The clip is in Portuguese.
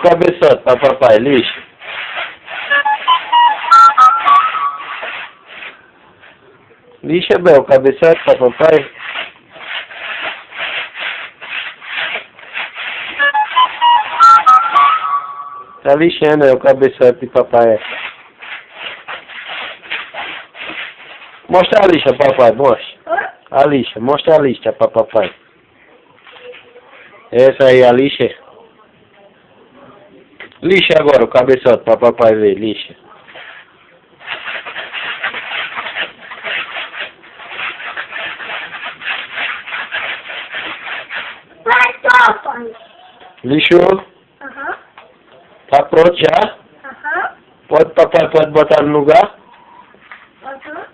cabeçote pra papai, lixa. Lixa, Bel, o cabeçote pra papai. Tá lixando aí o cabeçote de papai. Mostra a lixa, papai, mostra. A lixa, mostra a lixa pra papai. Essa aí, a lixa. Lixa agora o cabeçote pra papai ver, lixa. Vai, papai. Lixou? Aham. Tá pronto já? Aham. Papai pode botar no lugar? Aham.